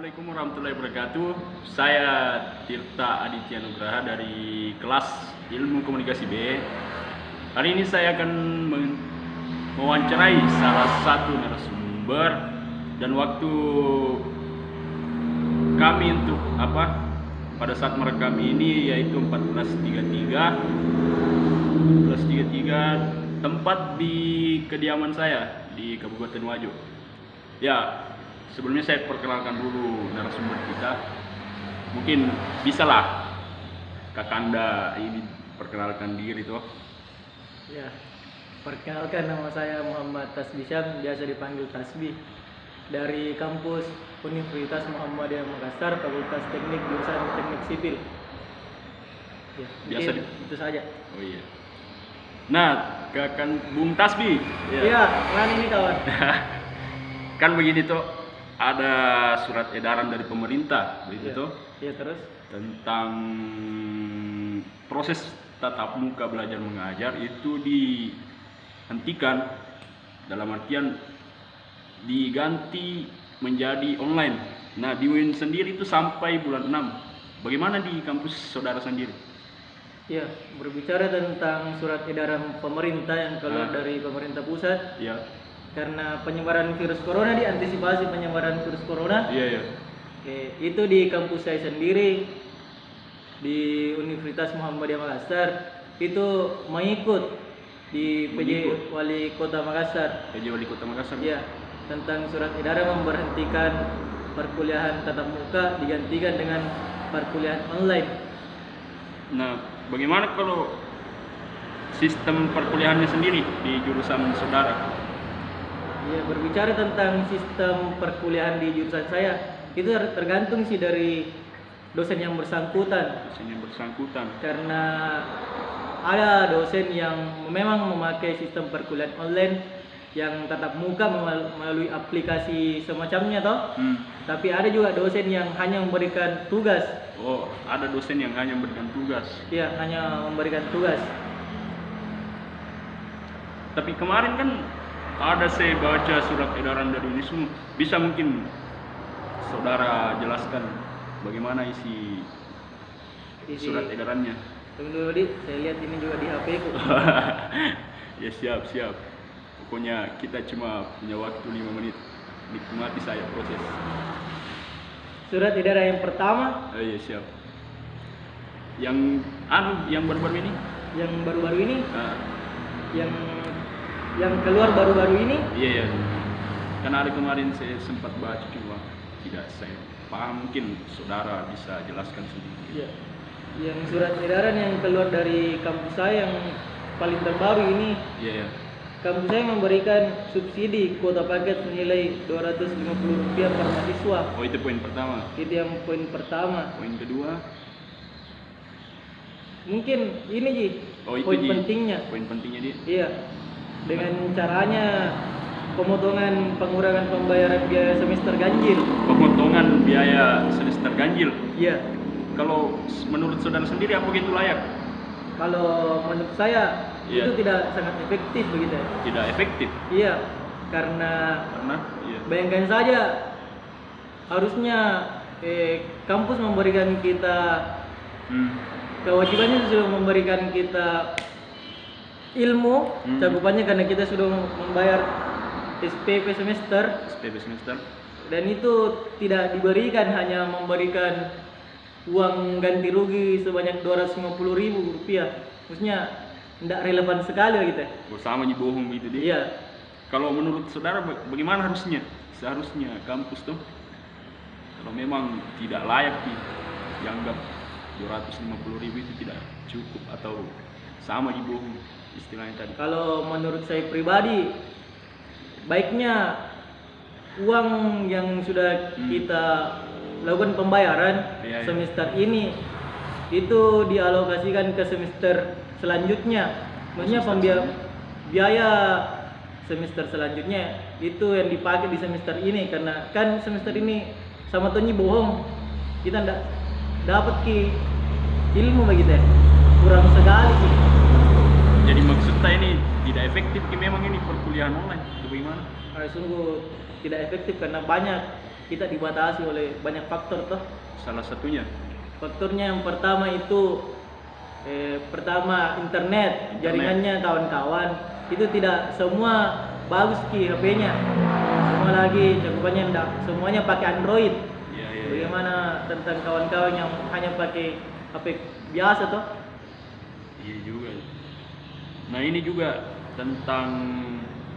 Assalamualaikum warahmatullahi wabarakatuh. Saya Tirta Aditya Nugraha dari kelas Ilmu Komunikasi B. Hari ini saya akan mewawancarai salah satu narasumber dan waktu kami untuk pada saat merekam ini yaitu 14.33 tempat di kediaman saya di Kabupaten Wajo. Ya, sebelumnya saya perkenalkan dulu narasumber kita. Mungkin bisalah Kakanda ini perkenalkan diri toh. Ya, perkenalkan, nama saya Muhammad Tasbih Syam, biasa dipanggil Tasbih, dari kampus Universitas Muhammadiyah Makassar, Fakultas Teknik, jurusan Teknik Sipil. Ya, Biasa itu saja. Oh iya. Nah, Bung Tasbih. Iya, kan ini kawan. Kan begini tuh, ada surat edaran dari pemerintah begitu tuh. Iya, terus Tentang proses tatap muka belajar mengajar itu dihentikan, dalam artian diganti menjadi online. Nah, di UIN sendiri itu sampai bulan 6. Bagaimana di kampus saudara sendiri? ya, berbicara tentang surat edaran pemerintah yang keluar dari pemerintah pusat, Ya. karena penyebaran virus corona, diantisipasi penyebaran virus corona. Iya, iya. Itu di kampus saya sendiri di Universitas Muhammadiyah Makassar itu mengikut di PJ Wali Kota Makassar. PJ Wali Kota Makassar. Ya, tentang surat edaran memberhentikan perkuliahan tatap muka digantikan dengan perkuliahan online. Nah, bagaimana kalau sistem perkuliahannya sendiri di jurusan saudara? Ya, berbicara tentang sistem perkuliahan di jurusan saya, itu tergantung sih dari dosen yang bersangkutan. Dosen yang bersangkutan. Karena ada dosen yang memang memakai sistem perkuliahan online yang tatap muka melalui aplikasi semacamnya toh. Tapi ada juga dosen yang hanya memberikan tugas. Oh, ada dosen yang hanya memberikan tugas. Iya, hanya memberikan tugas. Tapi kemarin kan ada saya baca surat edaran dari UNISMU. Bisa mungkin saudara jelaskan bagaimana isi surat edarannya? Tunggu dulu, Dik. Saya lihat ini juga di HP ku. Ya, siap. Pokoknya kita cuma punya waktu 5 menit. Nikmati saya proses. Surat edaran yang pertama. Oh iya, siap. Yang baru-baru ini? Yang baru-baru ini, Ah, yang keluar baru-baru ini. iya. Karena ada kemarin saya sempat baca cuma tidak saya paham, mungkin saudara bisa jelaskan sendiri. Iya. Yang surat edaran yang keluar dari kampus saya yang paling terbaru ini, Iya. kampus saya memberikan subsidi kuota paket senilai Rp250 per mahasiswa. Oh, itu poin pertama. Itu yang poin pertama. Poin kedua, Mungkin ini Ji, oh itu poin Ji. pentingnya. Poin pentingnya dia. Iya. Dengan caranya pengurangan pembayaran biaya semester ganjil. Pemotongan biaya semester ganjil. Iya. Kalau menurut saudara sendiri apa gitu layak? Kalau menurut saya Iya. itu tidak sangat efektif begitu. Tidak efektif Iya. Karena karena bayangkan saja, harusnya kampus memberikan kita kewajibannya sudah memberikan kita ilmu, cakupannya karena kita sudah membayar SPP semester, dan itu tidak diberikan, hanya memberikan uang ganti rugi sebanyak Rp250.000. Maksudnya tidak relevan sekali gitu. Oh, sama nih, bohong gitu dia. Iya. Kalau menurut saudara bagaimana seharusnya kampus tuh kalau memang tidak layak dianggap Rp250.000 itu tidak cukup atau sama bohong istilahnya tadi? Kalau menurut saya pribadi, baiknya uang yang sudah kita lakukan pembayaran semester ini itu dialokasikan ke semester selanjutnya. Maksudnya biaya semester selanjutnya itu yang dipakai di semester ini, karena kan semester ini sama Tony bohong, kita ndak dapat ilmu begitu ya, kurang sekali sih. Jadi maksudnya ini tidak efektif memang ini perkuliahan online itu bagaimana? Sungguh tidak efektif karena banyak kita dibatasi oleh banyak faktor toh. Salah satunya. Faktornya yang pertama itu pertama internet, jaringannya kawan-kawan itu tidak semua bagus ki HP-nya. Semua lagi cakupannya enggak, semuanya pakai Android. Iya, iya. Bagaimana tentang kawan-kawan yang hanya pakai HP biasa toh? Iya juga. Nah ini juga tentang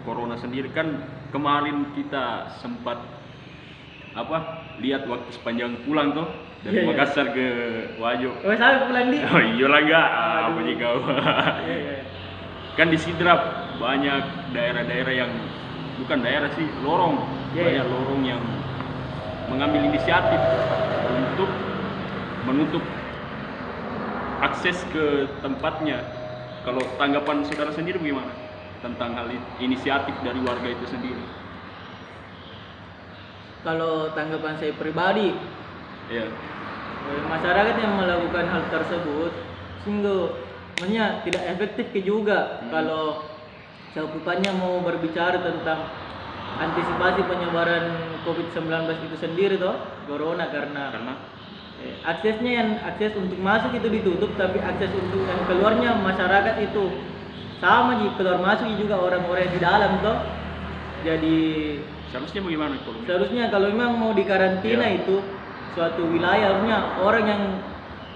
corona sendiri kan kemarin kita sempat lihat waktu sepanjang pulang tuh dari Iya, iya. Makassar ke Wajo. Oh, saya pulang di. Oh iyalah enggak, Aduh. apa sih kau? Iya, iya. Kan di Sidrap banyak daerah-daerah yang bukan daerah sih, lorong. Iya, Banyak iya. lorong yang mengambil inisiatif untuk menutup akses ke tempatnya. Kalau tanggapan saudara sendiri bagaimana tentang hal inisiatif dari warga itu sendiri? Kalau tanggapan saya pribadi, Ya, masyarakat yang melakukan hal tersebut sungguh tidak efektif juga kalau cakupannya mau berbicara tentang antisipasi penyebaran COVID-19 itu sendiri toh, corona karena akses untuk masuk itu ditutup, tapi akses untuk yang keluarnya masyarakat itu sama ji, keluar masuk juga orang-orang di dalam toh. Jadi seharusnya bagaimana kalau seharusnya kalau memang mau dikarantina Iya. itu suatu wilayah, harusnya orang yang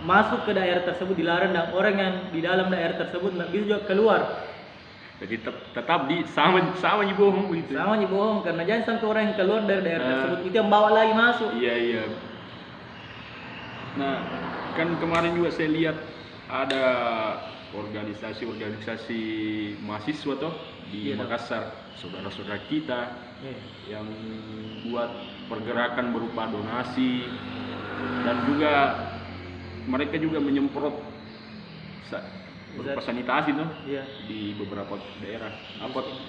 masuk ke daerah tersebut dilarang dan orang yang di dalam daerah tersebut nggak bisa juga keluar. jadi tetap di sama di bohong begitu. Sama ji bohong, karena jangan sampai orang yang keluar dari daerah tersebut itu yang bawa lagi masuk. Iya, iya. Nah, kan kemarin juga saya lihat ada organisasi mahasiswa toh di Iya, Makassar, saudara-saudara kita yang buat pergerakan berupa donasi dan juga mereka juga menyemprot berupa sanitasi tuh Iya. di beberapa daerah.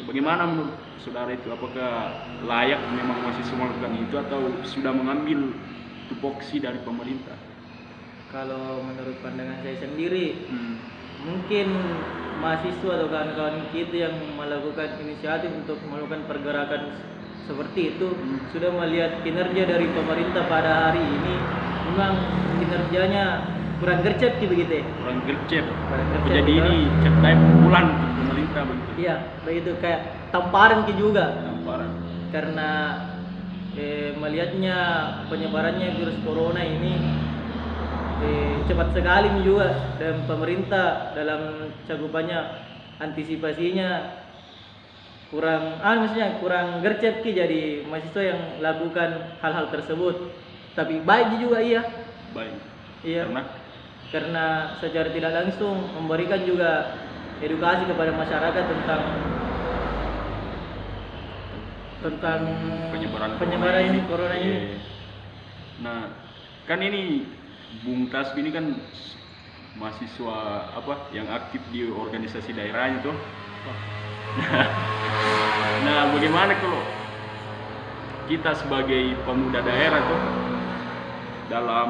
Bagaimana menurut saudara itu? Apakah layak memang mahasiswa melakukan itu atau sudah mengambil tupoksi dari pemerintah? Kalau menurut pandangan saya sendiri, mungkin mahasiswa atau kawan-kawan kita yang melakukan inisiatif untuk melakukan pergerakan seperti itu sudah melihat kinerja dari pemerintah pada hari ini, memang kinerjanya kurang gercep begitu ya. Kurang gercep. Kurang gercep, Jadi betul. ini cetai pukulan untuk pemerintah begitu. Iya, begitu kayak tamparan juga. Tamparan. Karena melihatnya penyebarannya virus corona ini cepat sekali juga, dan pemerintah dalam cakupannya antisipasinya kurang gercep jadi mahasiswa yang lakukan hal-hal tersebut. Tapi baik juga iya. Baik. Iya. Karena secara tidak langsung memberikan juga edukasi kepada masyarakat tentang penyebaran corona ini. Iya. Nah, kan ini Bung Tasbi ini kan mahasiswa yang aktif di organisasi daerahnya tuh. Nah, bagaimana kalau kita sebagai pemuda daerah tuh dalam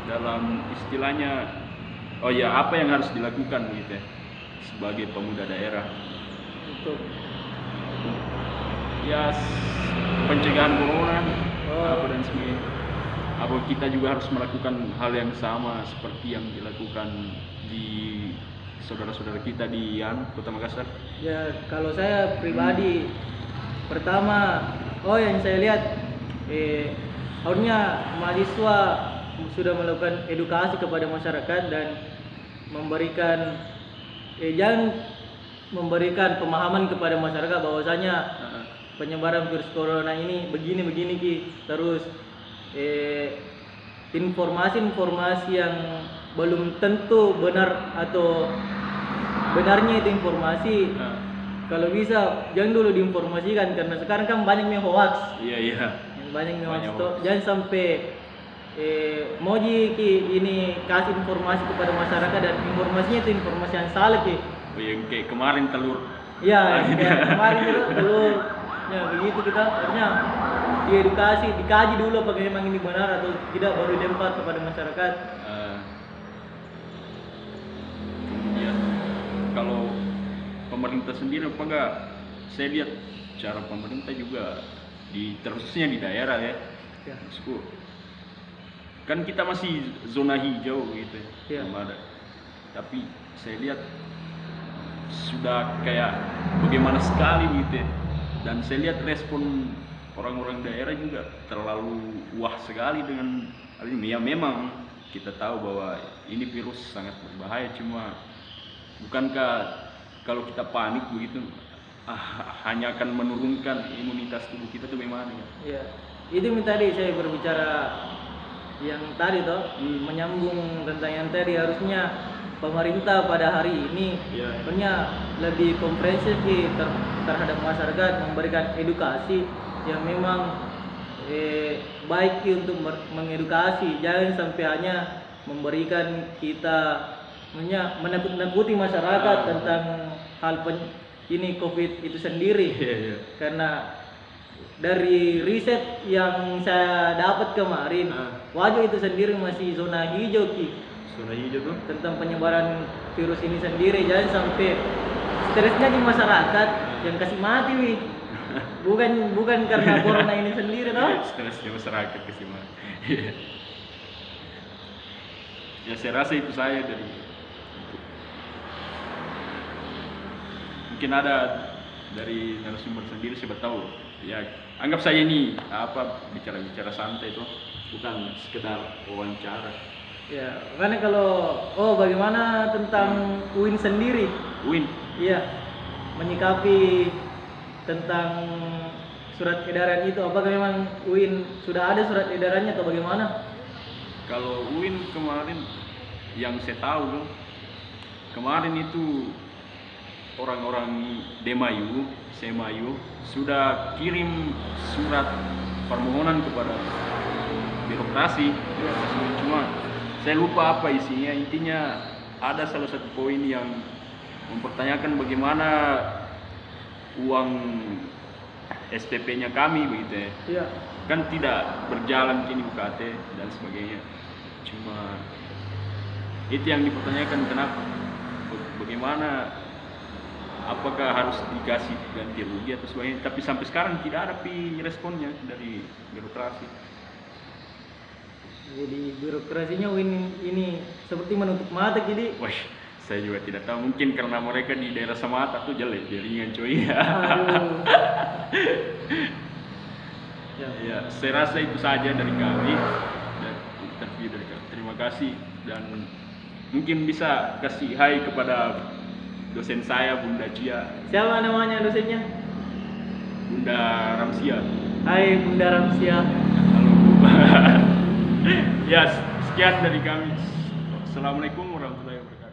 dalam istilahnya apa yang harus dilakukan gitu ya sebagai pemuda daerah Untuk ya pencegahan corona dan sebagainya. Apa kita juga harus melakukan hal yang sama seperti yang dilakukan di saudara-saudara kita di Kota Makassar? ya, kalau saya pribadi pertama yang saya lihat harusnya mahasiswa sudah melakukan edukasi kepada masyarakat dan memberikan jangan memberikan pemahaman kepada masyarakat bahwasanya penyebaran virus corona ini begini ki, terus informasi-informasi yang belum tentu benar atau benarnya itu informasi kalau bisa jangan dulu diinformasikan, karena sekarang kan banyak yang hoax. Iya. Banyak yang hoax. Jangan sampai moji ki ini kasih informasi kepada masyarakat dan informasinya itu informasi yang salah ki. Yang kayak kemarin telur. Iya, kemarin itu telur. Ya begitu, kita harusnya diedukasi, dikaji dulu apakah memang ini benar atau tidak, baru dilempar kepada masyarakat. Kemudian kalau pemerintah sendiri apakah saya lihat cara pemerintah juga terkhususnya di daerah ya. Maksudku, kan kita masih zona hijau gitu ya, belum ada. Tapi saya lihat sudah kayak bagaimana sekali gitu ya. Dan saya lihat respon orang-orang daerah juga terlalu wah sekali dengan hal ini. Ya memang kita tahu bahwa ini virus sangat berbahaya, cuma bukankah kalau kita panik begitu hanya akan menurunkan imunitas tubuh kita tuh bagaimana ya? Iya, itu tadi saya berbicara yang tadi toh, menyambung tentang yang tadi, harusnya pemerintah pada hari ini sebenarnya lebih komprehensif terhadap masyarakat, memberikan edukasi yang memang baik untuk mengedukasi, jangan sampai hanya memberikan kita menakut-nakuti masyarakat tentang hal ini COVID itu sendiri. Karena dari riset yang saya dapat kemarin, Wajo itu sendiri masih zona hijau Zona hijau tuh tentang penyebaran virus ini sendiri. Jangan sampai stresnya di masyarakat yang kasih mati wih. Bukan karena corona ini sendiri toh. Stresnya masyarakat kasih mati. Ya saya rasa itu saya dari mungkin ada dari narasumber sendiri, siapa tahu ya, anggap saya ini bicara santai itu, bukan sekedar wawancara ya. Karena kalau bagaimana tentang UIN sendiri? UIN iya, menyikapi tentang surat edaran itu, apakah memang UIN sudah ada surat edarannya atau bagaimana? Kalau UIN kemarin yang saya tahu kemarin itu orang-orang Demayu, Semayu sudah kirim surat permohonan kepada birokrasi. Cuma saya lupa apa isinya. Intinya ada salah satu poin yang mempertanyakan bagaimana uang SPP-nya kami begitu ya. Kan tidak berjalan kini UKT dan sebagainya. Cuma itu yang dipertanyakan, kenapa, bagaimana, apakah harus dikasih ganti rugi atau sebagainya. Tapi sampai sekarang tidak ada responnya dari birokrasi. Jadi birokrasinya ini seperti menutup mata jadi. Wah, saya juga tidak tahu, mungkin karena mereka di daerah Samata tuh jelek jaringan cuy. Ya, saya rasa itu saja dari kami dan interview dari kami. Terima kasih, dan mungkin bisa kasih hai kepada dosen saya, Bunda Cia. Siapa namanya dosennya? Bunda Ramsia. Hai Bunda Ramsia. Halo Bu. Ya, sekian dari kami. Assalamualaikum warahmatullahi wabarakatuh.